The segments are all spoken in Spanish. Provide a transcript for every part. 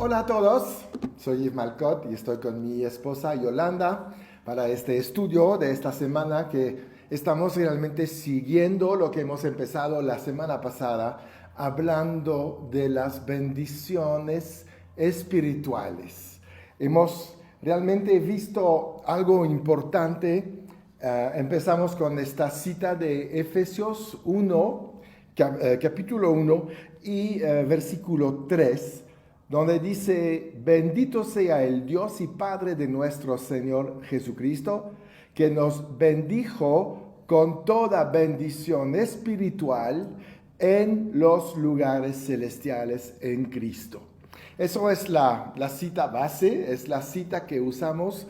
Hola a todos, soy Yves Malcott y estoy con mi esposa Yolanda para este estudio de esta semana que estamos realmente siguiendo lo que hemos empezado la semana pasada, hablando de las bendiciones espirituales. Hemos realmente visto algo importante. Empezamos con esta cita de Efesios 1, capítulo 1 y versículo 3, donde dice: bendito sea el Dios y Padre de nuestro Señor Jesucristo, que nos bendijo con toda bendición espiritual en los lugares celestiales en Cristo. Eso es la cita base, es la cita que usamos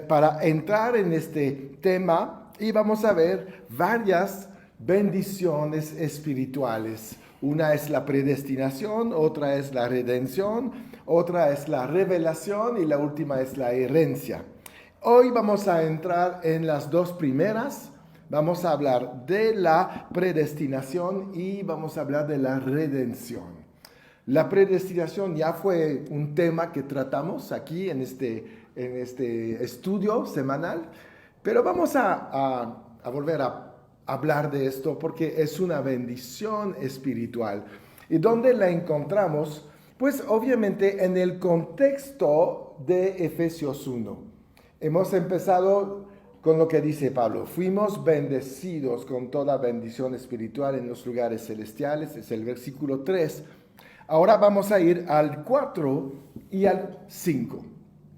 para entrar en este tema, y vamos a ver varias bendiciones espirituales. Una es la predestinación, otra es la redención, otra es la revelación y la última es la herencia. Hoy vamos a entrar en las dos primeras. Vamos a hablar de la predestinación y vamos a hablar de la redención. La predestinación ya fue un tema que tratamos aquí en este estudio semanal, pero vamos a volver a hablar de esto porque es una bendición espiritual. ¿Y dónde la encontramos? Pues obviamente en el contexto de Efesios 1. Hemos empezado con lo que dice Pablo: fuimos bendecidos con toda bendición espiritual en los lugares celestiales, es el versículo 3. Ahora vamos a ir al 4 y al 5,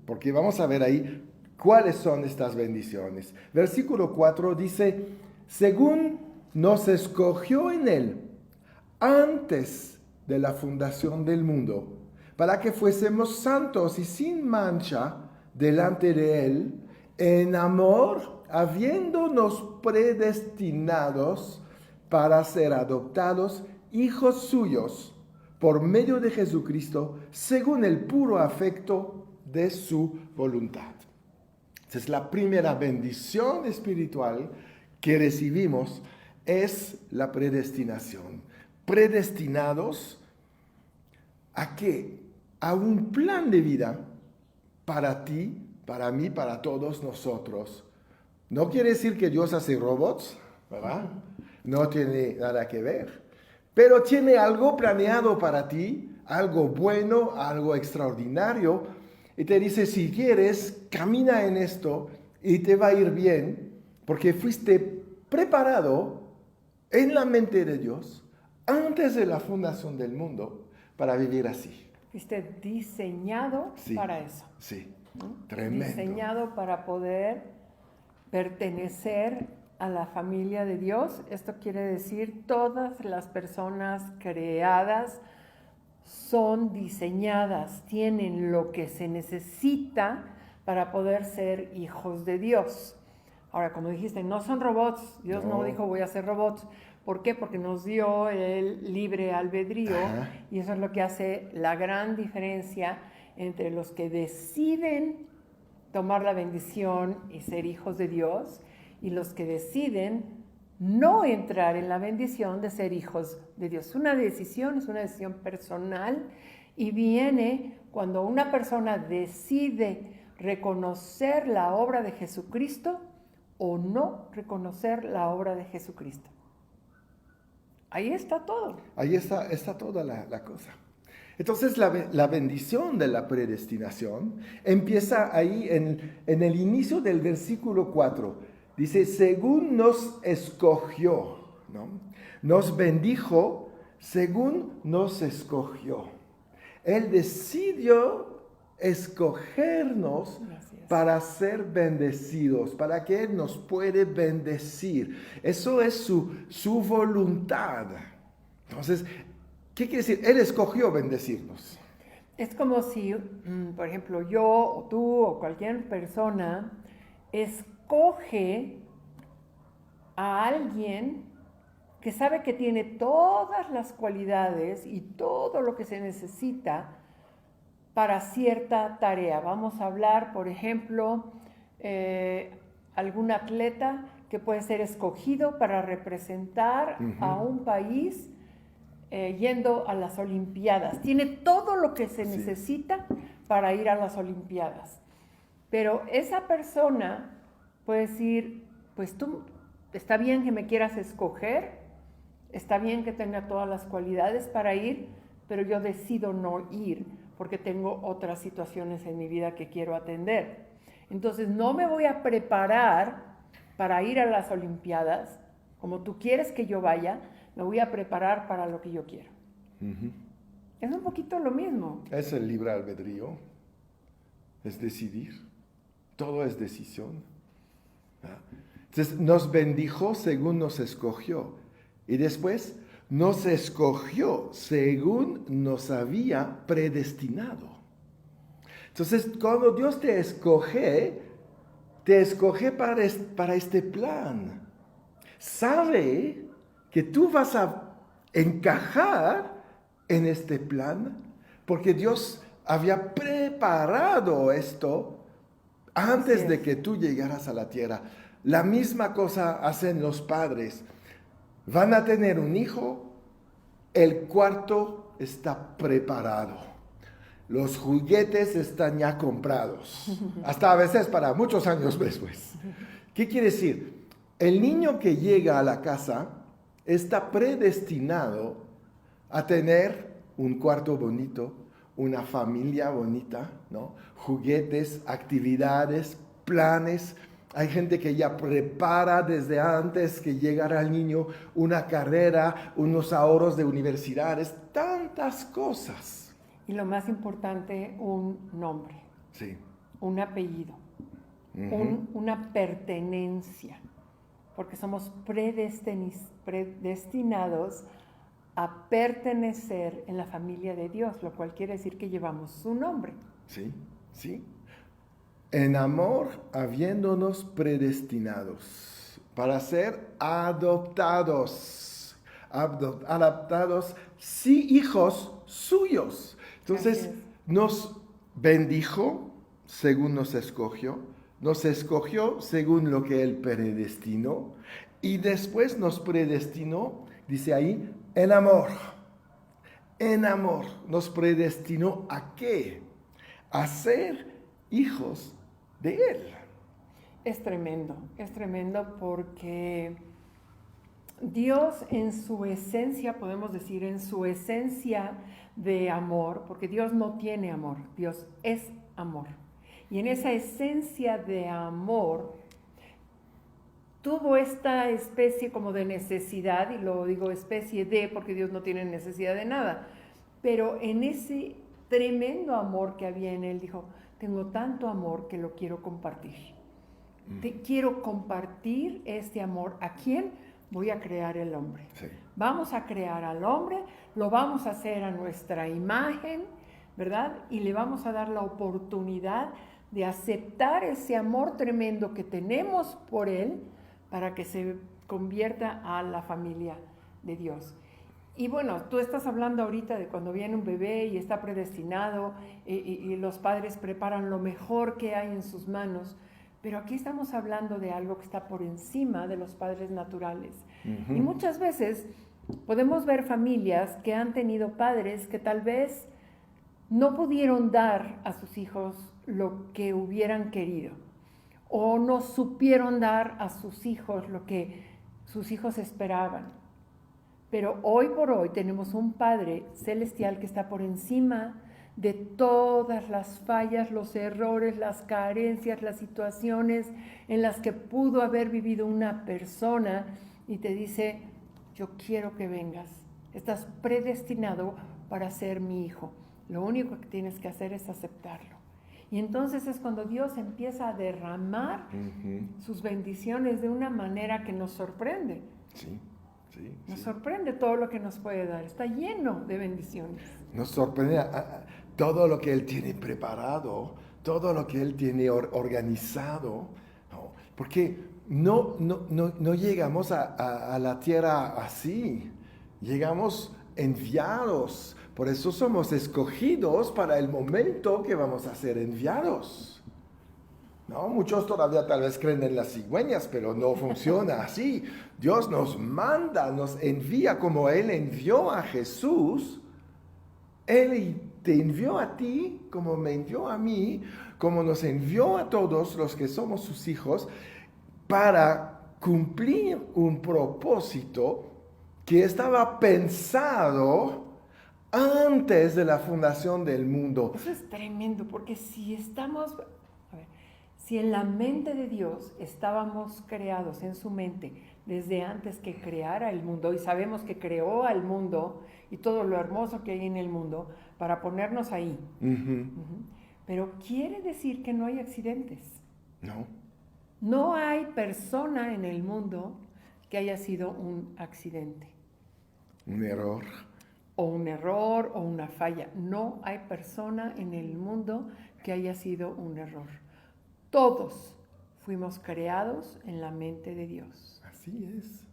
porque vamos a ver ahí cuáles son estas bendiciones. Versículo 4 dice: según nos escogió en Él antes de la fundación del mundo, para que fuésemos santos y sin mancha delante de Él, en amor, habiéndonos predestinados para ser adoptados hijos suyos por medio de Jesucristo, según el puro afecto de su voluntad. Esa es la primera bendición espiritual que recibimos, es la predestinación. Predestinados ¿a qué? A un plan de vida para ti, para mí, para todos nosotros. No quiere decir que Dios hace robots, ¿verdad? No tiene nada que ver. Pero tiene algo planeado para ti, algo bueno, algo extraordinario. Y te dice: si quieres, camina en esto y te va a ir bien, porque fuiste preparado en la mente de Dios antes de la fundación del mundo para vivir así. Fuiste diseñado para eso. Sí, ¿no? tremendo. Diseñado para poder pertenecer a la familia de Dios. Esto quiere decir, todas las personas creadas son diseñadas, tienen lo que se necesita para poder ser hijos de Dios. Ahora, como dijiste, no son robots. Dios no dijo voy a ser robots. ¿Por qué? Porque nos dio el libre albedrío. Ajá. Y eso es lo que hace la gran diferencia entre los que deciden tomar la bendición y ser hijos de Dios y los que deciden no entrar en la bendición de ser hijos de Dios. Es una decisión personal, y viene cuando una persona decide reconocer la obra de Jesucristo o no reconocer la obra de Jesucristo. Ahí está todo. Ahí está toda la cosa. Entonces la bendición de la predestinación empieza ahí en el inicio del versículo 4. Dice: según nos escogió, ¿no? Nos bendijo según nos escogió. Él decidió escogernos para ser bendecidos, para que Él nos puede bendecir. Eso es su voluntad. Entonces, ¿qué quiere decir? Él escogió bendecirnos. Es como si, por ejemplo, yo o tú o cualquier persona escoge a alguien que sabe que tiene todas las cualidades y todo lo que se necesita para cierta tarea. Vamos a hablar, por ejemplo, algún atleta que puede ser escogido para representar a un país yendo a las Olimpiadas. Tiene todo lo que se Sí. necesita para ir a las Olimpiadas. Pero esa persona puede decir, pues tú, está bien que me quieras escoger, está bien que tenga todas las cualidades para ir, pero yo decido no ir porque tengo otras situaciones en mi vida que quiero atender. Entonces no me voy a preparar para ir a las Olimpiadas, como tú quieres que yo vaya, me voy a preparar para lo que yo quiero. Ujú. Es un poquito lo mismo. Es el libre albedrío, es decidir, todo es decisión. ¿Ah? Entonces nos bendijo según nos escogió y después nos escogió según nos había predestinado. Entonces cuando Dios te escoge para este plan. Sabe que tú vas a encajar en este plan porque Dios había preparado esto antes de que tú llegaras a la tierra. La misma cosa hacen los padres. Van a tener un hijo, el cuarto está preparado. Los juguetes están ya comprados, hasta a veces para muchos años después. ¿Qué quiere decir? El niño que llega a la casa está predestinado a tener un cuarto bonito, una familia bonita, ¿no? Juguetes, actividades, planes. Hay gente que ya prepara desde antes que llegara el niño una carrera, unos ahorros de universidades, tantas cosas. Y lo más importante, un nombre, Sí. un apellido, una pertenencia, porque somos predestinados a pertenecer en la familia de Dios, lo cual quiere decir que llevamos su nombre. Sí, sí. En amor, habiéndonos predestinados para ser adoptados, adoptados, sí, hijos suyos. Entonces, nos bendijo según nos escogió según lo que Él predestinó, y después nos predestinó, dice ahí, en amor. En amor nos predestinó ¿a qué? A ser hijos de Él. Es tremendo porque Dios en su esencia, podemos decir, en su esencia de amor, porque Dios no tiene amor, Dios es amor. Y en esa esencia de amor tuvo esta especie como de necesidad, y lo digo especie de porque Dios no tiene necesidad de nada, pero en ese tremendo amor que había en Él, dijo, tengo tanto amor que lo quiero compartir. Quiero compartir este amor. ¿A quién? Voy a crear el hombre. Sí. Vamos a crear al hombre, lo vamos a hacer a nuestra imagen, ¿verdad? Y le vamos a dar la oportunidad de aceptar ese amor tremendo que tenemos por Él para que se convierta a la familia de Dios. Y bueno, tú estás hablando ahorita de cuando viene un bebé y está predestinado y los padres preparan lo mejor que hay en sus manos, pero aquí estamos hablando de algo que está por encima de los padres naturales. Y muchas veces podemos ver familias que han tenido padres que tal vez no pudieron dar a sus hijos lo que hubieran querido, o no supieron dar a sus hijos lo que sus hijos esperaban. Pero hoy por hoy tenemos un Padre celestial que está por encima de todas las fallas, los errores, las carencias, las situaciones en las que pudo haber vivido una persona, y te dice, yo quiero que vengas, estás predestinado para ser mi hijo, lo único que tienes que hacer es aceptarlo. Y entonces es cuando Dios empieza a derramar sus bendiciones de una manera que nos sorprende. Sí. Sí, nos sorprende todo lo que nos puede dar, está lleno de bendiciones. Nos sorprende todo lo que Él tiene preparado, todo lo que Él tiene organizado, ¿no? Porque no llegamos a la tierra así, llegamos enviados, por eso somos escogidos para el momento que vamos a ser enviados. No, muchos todavía tal vez creen en las cigüeñas, pero no funciona así. Dios nos manda, nos envía como Él envió a Jesús. Él te envió a ti, como me envió a mí, como nos envió a todos los que somos sus hijos, para cumplir un propósito que estaba pensado antes de la fundación del mundo. Eso es tremendo, porque si estamos, a ver, si en la mente de Dios estábamos creados en su mente desde antes que creara el mundo, y sabemos que creó al mundo y todo lo hermoso que hay en el mundo para ponernos ahí. Pero quiere decir que no hay accidentes. No. No hay persona en el mundo que haya sido un accidente. Un error. O un error o una falla. No hay persona en el mundo que haya sido un error. Todos fuimos creados en la mente de Dios. Así es.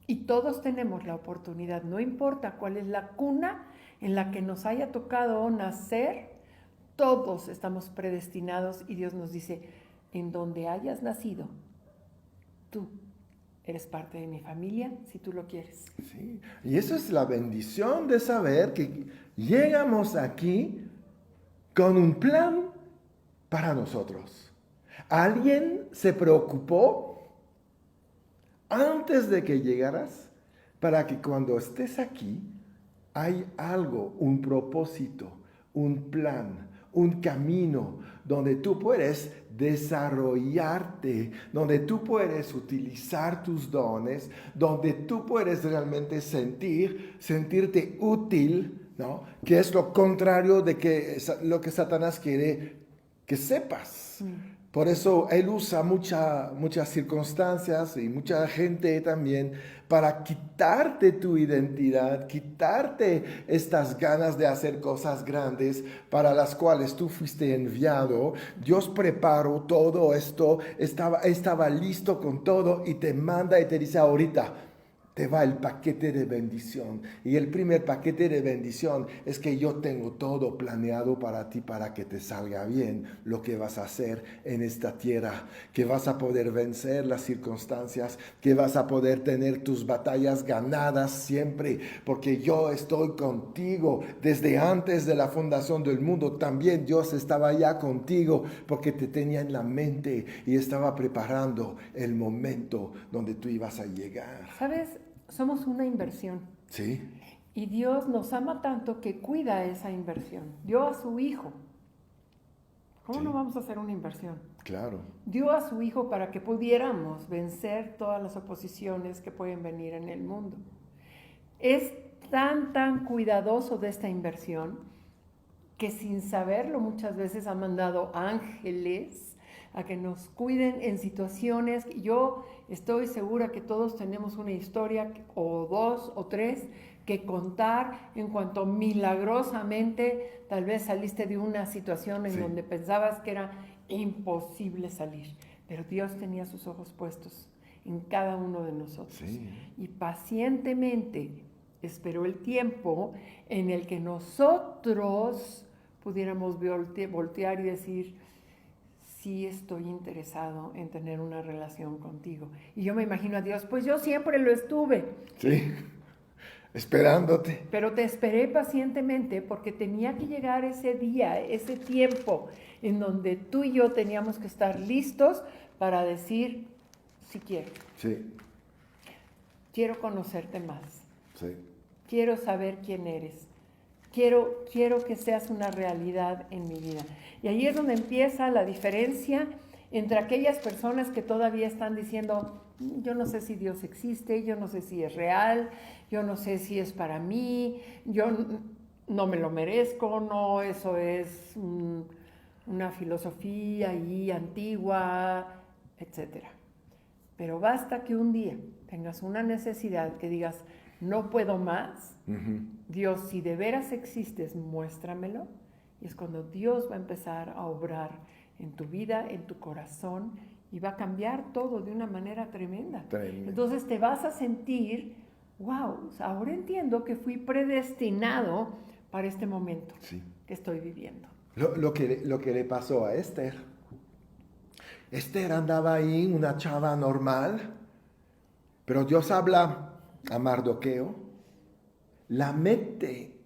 Y todos tenemos la oportunidad, no importa cuál es la cuna en la que nos haya tocado nacer, todos estamos predestinados y Dios nos dice, en donde hayas nacido, tú eres parte de mi familia si tú lo quieres. Sí. Y eso es la bendición de saber que llegamos aquí con un plan para nosotros. Alguien se preocupó antes de que llegaras para que cuando estés aquí hay algo, un propósito, un plan, un camino donde tú puedes desarrollarte, donde tú puedes utilizar tus dones, donde tú puedes realmente sentirte útil, ¿no? Que es lo contrario de lo que Satanás quiere que sepas. Por eso él usa muchas circunstancias y mucha gente también para quitarte tu identidad, quitarte estas ganas de hacer cosas grandes para las cuales tú fuiste enviado. Dios preparó todo esto, estaba listo con todo y te manda y te dice ahorita, te va el paquete de bendición. Y el primer paquete de bendición es que yo tengo todo planeado para ti, para que te salga bien lo que vas a hacer en esta tierra, que vas a poder vencer las circunstancias, que vas a poder tener tus batallas ganadas siempre, porque yo estoy contigo desde antes de la fundación del mundo. También Dios estaba ya contigo porque te tenía en la mente y estaba preparando el momento donde tú ibas a llegar. ¿Sabes? Somos una inversión. Sí. Y Dios nos ama tanto que cuida esa inversión. Dio a su Hijo. ¿Cómo Sí. no vamos a hacer una inversión? Claro. Dio a su Hijo para que pudiéramos vencer todas las oposiciones que pueden venir en el mundo. Es tan cuidadoso de esta inversión que sin saberlo muchas veces ha mandado ángeles a que nos cuiden en situaciones. Yo estoy segura que todos tenemos una historia o dos o tres que contar en cuanto milagrosamente tal vez saliste de una situación en donde pensabas que era imposible salir, pero Dios tenía sus ojos puestos en cada uno de nosotros y pacientemente esperó el tiempo en el que nosotros pudiéramos voltear y decir, sí estoy interesado en tener una relación contigo. Y yo me imagino a Dios, pues yo siempre lo estuve. Sí, esperándote. Pero te esperé pacientemente porque tenía que llegar ese día, ese tiempo en donde tú y yo teníamos que estar listos para decir, sí quiero. Sí. Quiero conocerte más. Sí. Quiero saber quién eres. Quiero que seas una realidad en mi vida. Y ahí es donde empieza la diferencia entre aquellas personas que todavía están diciendo, yo no sé si Dios existe, yo no sé si es real, yo no sé si es para mí, yo no me lo merezco, no, eso es una filosofía ahí antigua, etc. Pero basta que un día tengas una necesidad que digas, no puedo más, Dios, si de veras existes, muéstramelo. Y es cuando Dios va a empezar a obrar en tu vida, en tu corazón, y va a cambiar todo de una manera tremenda. Entonces te vas a sentir, wow, ahora entiendo que fui predestinado para este momento que estoy viviendo. Lo que le pasó a Esther. Esther andaba ahí, una chava normal, pero Dios habla a Mardoqueo, la mete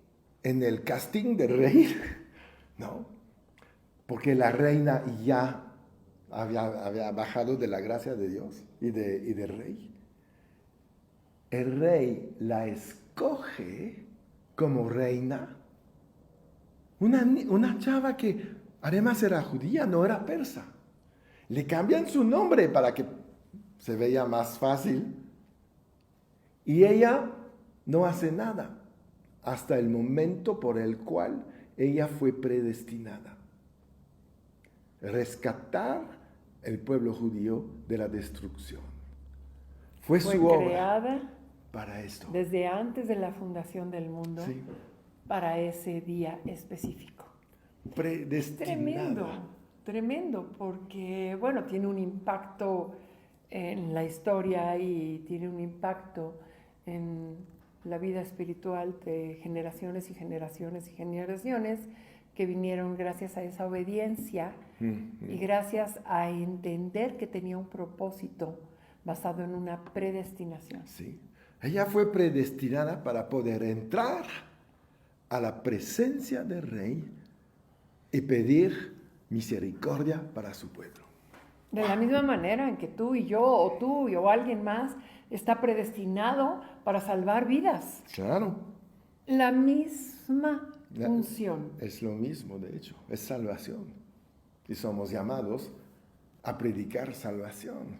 en el casting del rey, ¿no? Porque la reina ya había bajado de la gracia de Dios y del rey. El rey la escoge como reina, una chava que además era judía, no era persa. Le cambian su nombre para que se vea más fácil. Y ella no hace nada hasta el momento por el cual ella fue predestinada. Rescatar el pueblo judío de la destrucción. Fue su obra creada para esto. Desde antes de la fundación del mundo, Sí. Para ese día específico. Predestinada. Tremendo, porque, bueno, tiene un impacto en la historia y tiene un impacto en la vida espiritual de generaciones y generaciones y generaciones que vinieron gracias a esa obediencia y gracias a entender que tenía un propósito basado en una predestinación. Sí. Ella fue predestinada para poder entrar a la presencia del rey y pedir misericordia para su pueblo. De la misma manera en que tú y yo, o alguien más, está predestinado para salvar vidas. Claro. La misma función. Es lo mismo, de hecho, es salvación. Y somos llamados a predicar salvación.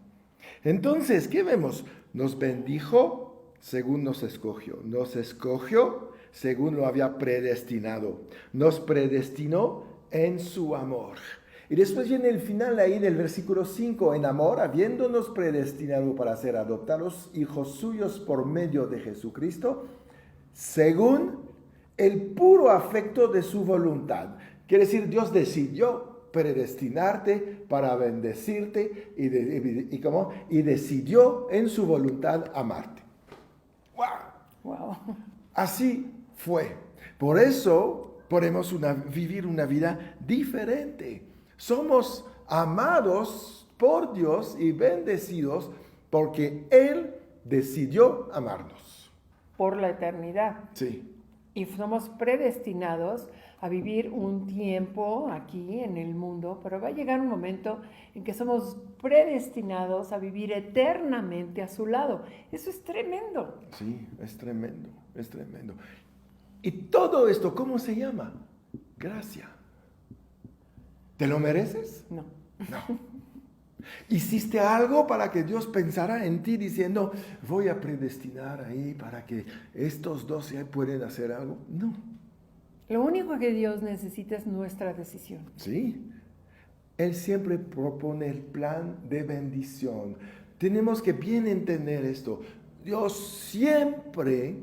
Entonces, ¿qué vemos? Nos bendijo según nos escogió. Nos escogió según lo había predestinado. Nos predestinó en su amor. Y después viene el final ahí del versículo 5. En amor, habiéndonos predestinado para ser adoptados hijos suyos por medio de Jesucristo, según el puro afecto de su voluntad. Quiere decir, Dios decidió predestinarte para bendecirte y decidió en su voluntad amarte. Wow. Así fue. Por eso podemos vivir una vida diferente. Somos amados por Dios y bendecidos porque Él decidió amarnos. Por la eternidad. Sí. Y somos predestinados a vivir un tiempo aquí en el mundo, pero va a llegar un momento en que somos predestinados a vivir eternamente a su lado. Eso es tremendo. Sí, es tremendo, es tremendo. Y todo esto, ¿cómo se llama? Gracia. ¿Te lo mereces? No. No. ¿Hiciste algo para que Dios pensara en ti diciendo, voy a predestinar ahí para que estos dos ya pueden hacer algo? No. Lo único que Dios necesita es nuestra decisión. Sí. Él siempre propone el plan de bendición. Tenemos que bien entender esto. Dios siempre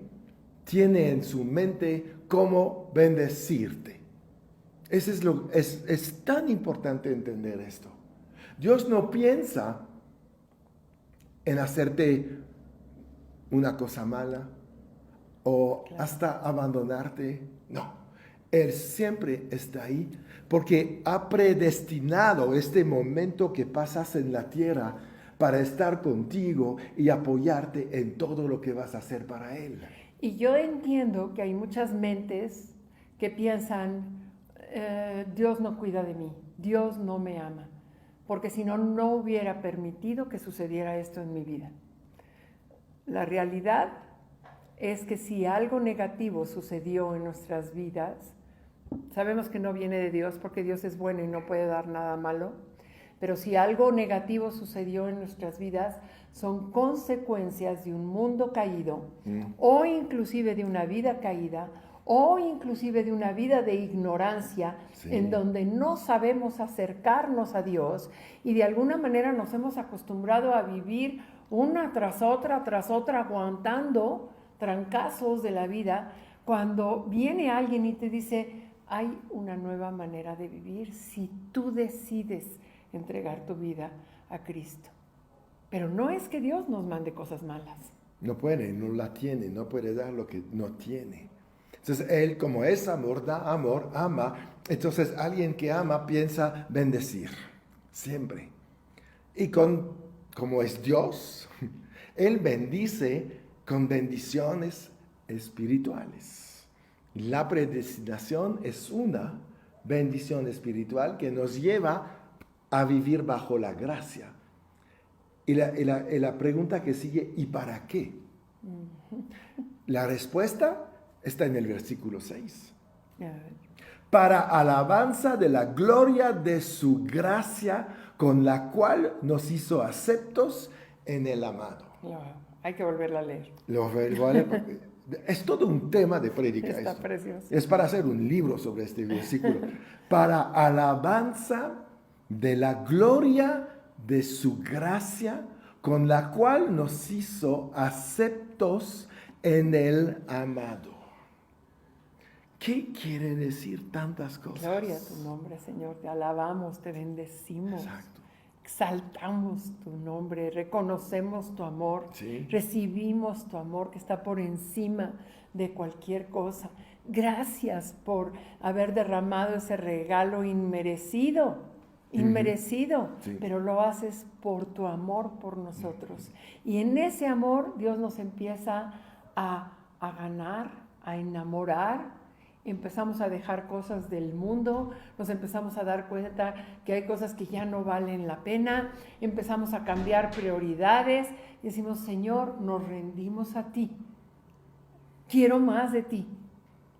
tiene en su mente cómo bendecirte. Es tan importante entender esto. Dios no piensa en hacerte una cosa mala o hasta abandonarte. No, Él siempre está ahí porque ha predestinado este momento que pasas en la tierra para estar contigo y apoyarte en todo lo que vas a hacer para Él. Y yo entiendo que hay muchas mentes que piensan, Dios no cuida de mí, Dios no me ama, porque si no, no hubiera permitido que sucediera esto en mi vida. La realidad es que si algo negativo sucedió en nuestras vidas, sabemos que no viene de Dios porque Dios es bueno y no puede dar nada malo, pero si algo negativo sucedió en nuestras vidas, son consecuencias de un mundo caído o inclusive de una vida caída o inclusive de una vida de ignorancia en donde no sabemos acercarnos a Dios y de alguna manera nos hemos acostumbrado a vivir una tras otra, aguantando trancazos de la vida, cuando viene alguien y te dice, hay una nueva manera de vivir si tú decides entregar tu vida a Cristo. Pero no es que Dios nos mande cosas malas. No puede, no la tiene, no puede dar lo que no tiene. Entonces Él, como es amor, da amor, ama. Entonces alguien que ama piensa bendecir, siempre. Y como es Dios, Él bendice con bendiciones espirituales. La predestinación es una bendición espiritual que nos lleva a vivir bajo la gracia. Y la pregunta que sigue, ¿y para qué? La respuesta está en el versículo 6. Para alabanza de la gloria de su gracia, con la cual nos hizo aceptos en el amado. Hay que volverla a leer. Lo vuelvo a leer porque es todo un tema de prédica. Está esto. precioso. Es para hacer un libro sobre este versículo. Para alabanza de la gloria de su gracia, con la cual nos hizo aceptos en el amado. ¿Qué quiere decir tantas cosas? Gloria a tu nombre, Señor. Te alabamos, te bendecimos. Exacto. Exaltamos tu nombre, reconocemos tu amor, Sí. recibimos tu amor que está por encima de cualquier cosa. Gracias por haber derramado ese regalo inmerecido, Sí. pero lo haces por tu amor por nosotros. Y en ese amor Dios nos empieza a ganar, a enamorar. Empezamos a dejar cosas del mundo, nos empezamos a dar cuenta que hay cosas que ya no valen la pena, empezamos a cambiar prioridades y decimos, Señor, nos rendimos a ti. Quiero más de ti.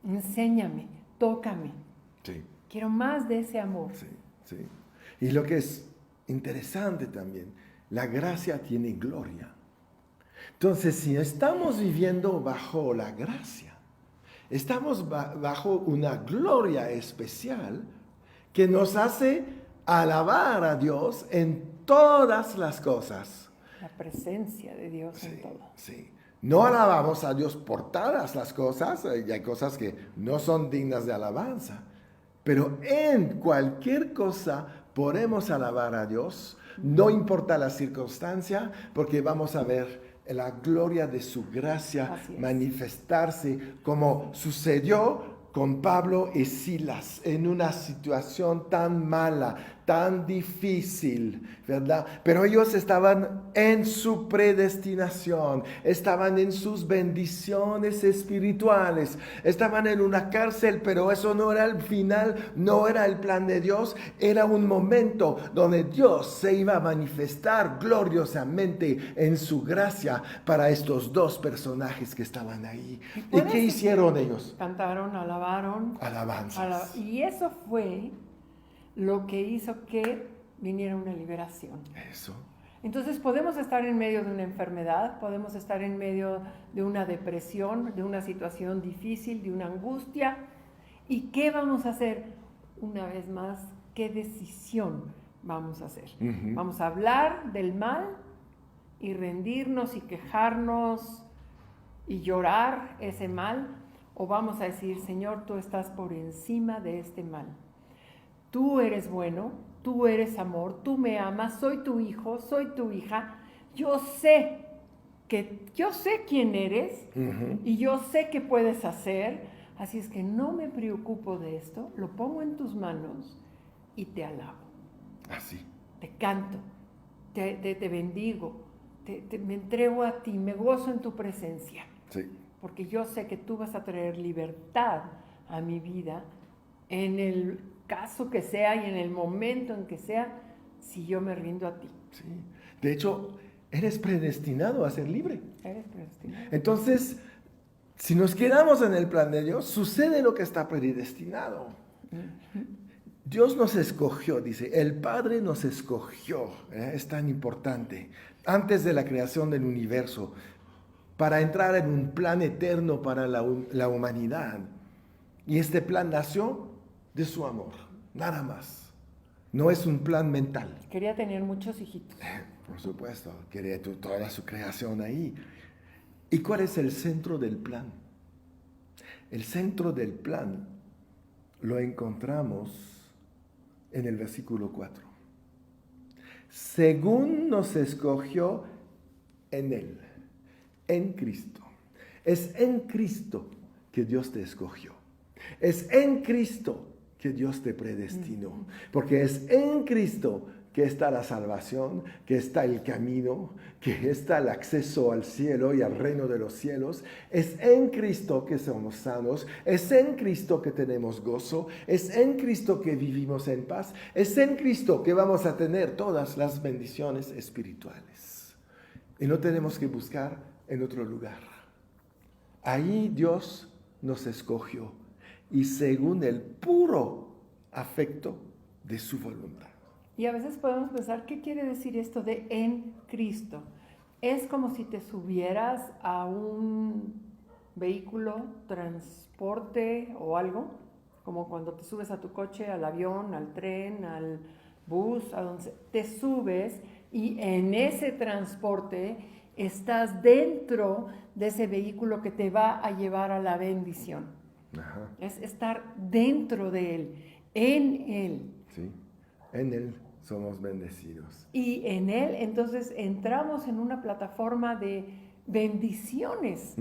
Enséñame, tócame. Sí. Quiero más de ese amor. Sí, sí. Y lo que es interesante también, la gracia tiene gloria. Entonces, si estamos viviendo bajo la gracia, estamos bajo una gloria especial que nos hace alabar a Dios en todas las cosas. La presencia de Dios en todo. Sí. No alabamos a Dios por todas las cosas, y hay cosas que no son dignas de alabanza, pero en cualquier cosa podemos alabar a Dios, no importa la circunstancia, porque vamos a ver la gloria de su gracia manifestarse como sucedió con Pablo y Silas en una situación tan mala, tan difícil, ¿verdad? Pero ellos estaban en su predestinación, estaban en sus bendiciones espirituales, estaban en una cárcel, pero eso no era el final, no era el plan de Dios, era un momento donde Dios se iba a manifestar gloriosamente en su gracia para estos dos personajes que estaban ahí. ¿Y qué hicieron ellos? Cantaron, alabaron. Alabanzas. Y eso fue lo que hizo que viniera una liberación. Eso. Entonces podemos estar en medio de una enfermedad, podemos estar en medio de una depresión, de una situación difícil, de una angustia. ¿Y qué vamos a hacer? Una vez más, ¿qué decisión vamos a hacer? Uh-huh. ¿Vamos a hablar del mal y rendirnos y quejarnos y llorar ese mal? ¿O vamos a decir, Señor, tú estás por encima de este mal? Tú eres bueno, tú eres amor, tú me amas, soy tu hijo, soy tu hija. Yo sé quién eres Uh-huh. y yo sé qué puedes hacer. Así es que no me preocupo de esto, lo pongo en tus manos y te alabo. Así. Te canto, te bendigo, me entrego a ti, me gozo en tu presencia. Sí. Porque yo sé que tú vas a traer libertad a mi vida en el caso que sea y en el momento en que sea, si yo me rindo a ti. Sí. De hecho, eres predestinado a ser libre. Eres predestinado. Entonces, si nos quedamos en el plan de Dios, sucede lo que está predestinado. Dios nos escogió, dice, el Padre nos escogió, es tan importante, antes de la creación del universo, para entrar en un plan eterno para la humanidad. Y este plan nació de su amor, nada más. No es un plan mental. Quería tener muchos hijitos. Por supuesto, quería toda su creación ahí. ¿Y cuál es el centro del plan? El centro del plan lo encontramos en el versículo 4. Según nos escogió en Él, en Cristo. Es en Cristo que Dios te escogió. Es en Cristo que Dios te predestinó. Porque es en Cristo que está la salvación, que está el camino, que está el acceso al cielo y al reino de los cielos. Es en Cristo que somos sanos, es en Cristo que tenemos gozo, es en Cristo que vivimos en paz, es en Cristo que vamos a tener todas las bendiciones espirituales. Y no tenemos que buscar en otro lugar. Ahí Dios nos escogió y según el puro afecto de su voluntad. Y a veces podemos pensar, ¿qué quiere decir esto de en Cristo? Es como si te subieras a un vehículo, transporte o algo, como cuando te subes a tu coche, al avión, al tren, al bus, a donde te subes y en ese transporte estás dentro de ese vehículo que te va a llevar a la bendición. Ajá. Es estar dentro de Él, en Él. Sí, en Él somos bendecidos. Y en Él entonces entramos en una plataforma de bendiciones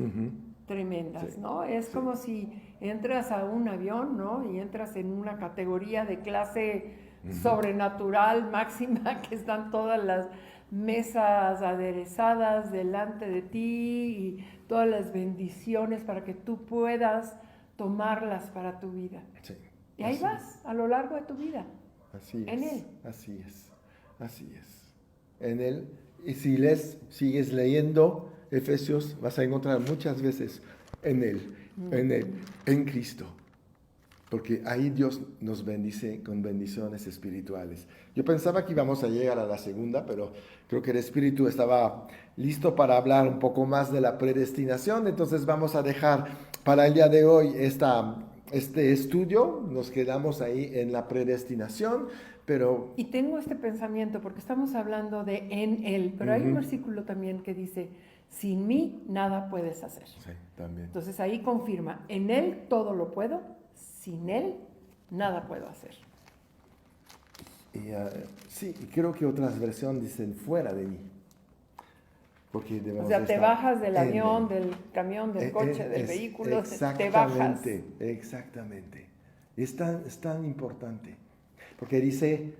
tremendas, Sí, ¿no? Es como si entras a un avión, ¿no? Y entras en una categoría de clase sobrenatural máxima, que están todas las mesas aderezadas delante de ti y todas las bendiciones para que tú puedas tomarlas para tu vida. Sí, Y ahí así vas, a lo largo de tu vida. Así En es, Él. así es, así es. En Él, y si sigues leyendo Efesios, vas a encontrar muchas veces en Él, en Cristo. Porque ahí Dios nos bendice con bendiciones espirituales. Yo pensaba que íbamos a llegar a la segunda, pero creo que el Espíritu estaba listo para hablar un poco más de la predestinación. Entonces vamos a dejar para el día de hoy este estudio. Nos quedamos ahí en la predestinación, pero... Y tengo este pensamiento porque estamos hablando de en Él, pero hay un versículo también que dice, sin mí nada puedes hacer. Sí, también. Entonces ahí confirma, en Él todo lo puedo, sin Él nada puedo hacer. Y sí, creo que otras versiones dicen fuera de mí. Porque O sea, te bajas del avión, Él. del camión, del coche, del vehículo, te bajas. Exactamente. Es tan importante. Porque dice,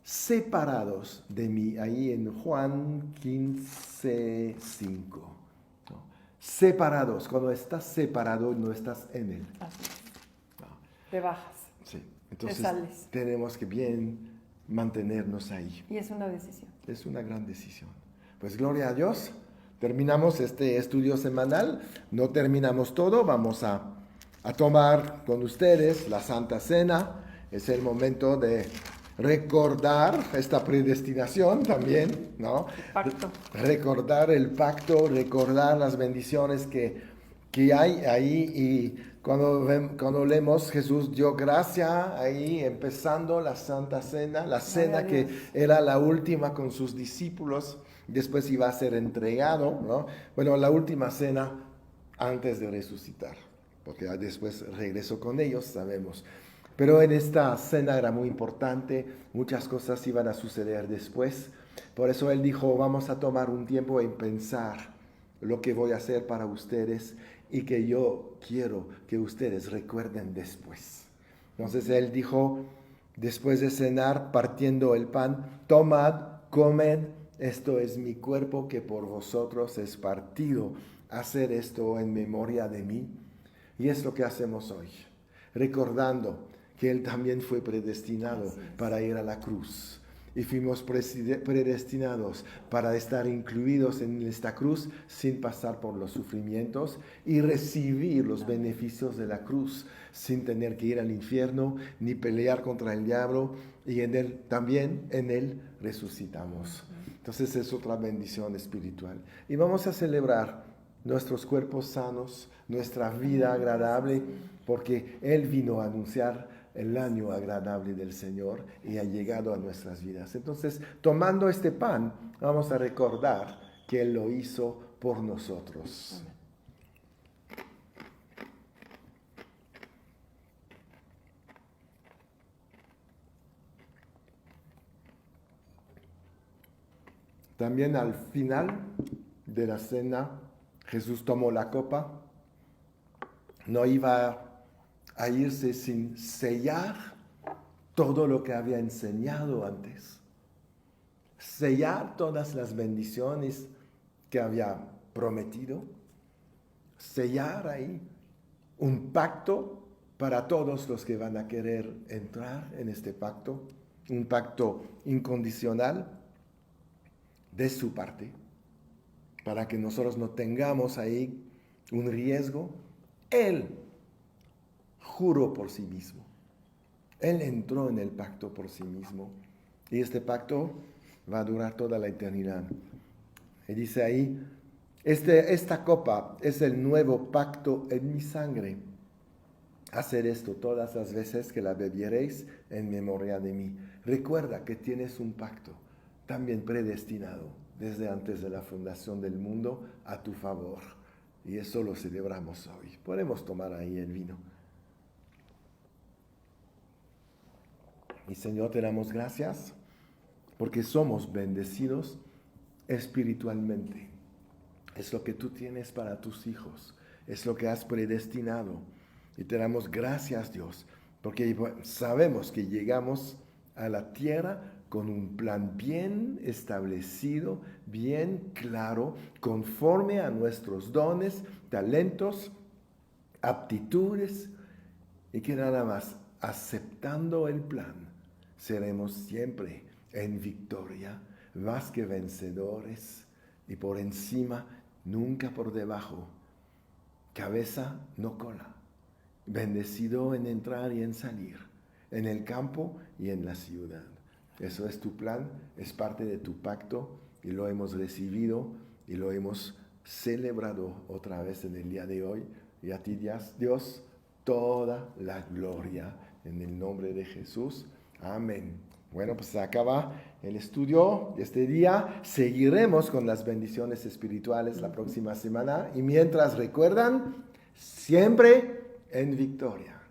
separados de mí, ahí en Juan 15:5. ¿No? Separados, cuando estás separado no estás en Él. Así es. Te bajas. Sí. Entonces te sales. tenemos que bien mantenernos ahí. Y es una decisión. Es una gran decisión. Pues gloria a Dios. Terminamos este estudio semanal. No terminamos todo. Vamos a tomar con ustedes la Santa Cena. Es el momento de recordar esta predestinación también, ¿no? El pacto. Recordar el pacto, recordar las bendiciones que hay ahí. Y cuando leemos, Jesús dio gracia ahí, empezando la Santa Cena, la cena que era la última con sus discípulos, después iba a ser entregado, ¿no? Bueno, la última cena antes de resucitar, porque después regresó con ellos, sabemos. Pero en esta cena era muy importante, muchas cosas iban a suceder después. Por eso Él dijo, vamos a tomar un tiempo en pensar lo que voy a hacer para ustedes y que yo quiero que ustedes recuerden después. Entonces Él dijo, después de cenar, partiendo el pan, tomad, comed, esto es mi cuerpo que por vosotros es partido. Hacer esto en memoria de mí. Y es lo que hacemos hoy, recordando que Él también fue predestinado para ir a la cruz. Y fuimos predestinados para estar incluidos en esta cruz sin pasar por los sufrimientos y recibir los beneficios de la cruz sin tener que ir al infierno ni pelear contra el diablo. Y también en Él resucitamos. Entonces es otra bendición espiritual. Y vamos a celebrar nuestros cuerpos sanos, nuestra vida agradable, porque Él vino a anunciar el año agradable del Señor y ha llegado a nuestras vidas. Entonces, tomando este pan, vamos a recordar que Él lo hizo por nosotros. También al final de la cena, Jesús tomó la copa. No iba a irse sin sellar todo lo que había enseñado antes. sellar todas las bendiciones que había prometido, sellar ahí un pacto para todos los que van a querer entrar en este pacto, un pacto incondicional de su parte, para que nosotros no tengamos ahí un riesgo. Él juró por sí mismo. Él entró en el pacto por sí mismo. Y este pacto va a durar toda la eternidad. Y dice ahí, esta copa es el nuevo pacto en mi sangre. Hacer esto todas las veces que la bebiereis en memoria de mí. Recuerda que tienes un pacto también predestinado desde antes de la fundación del mundo a tu favor. Y eso lo celebramos hoy. Podemos tomar ahí el vino. Y Señor, te damos gracias porque somos bendecidos espiritualmente. Es lo que tú tienes para tus hijos. Es lo que has predestinado. Y te damos gracias, Dios, porque sabemos que llegamos a la tierra con un plan bien establecido, bien claro, conforme a nuestros dones, talentos, aptitudes, y que nada más aceptando el plan, seremos siempre en victoria, más que vencedores, y por encima, nunca por debajo, cabeza, no cola. Bendecido en entrar y en salir, en el campo y en la ciudad. Eso es tu plan, es parte de tu pacto y lo hemos recibido y lo hemos celebrado otra vez en el día de hoy. Y a ti, Dios, toda la gloria en el nombre de Jesús. Amén. Bueno, pues se acaba el estudio de este día. Seguiremos con las bendiciones espirituales la próxima semana. Y mientras recuerdan, siempre en victoria.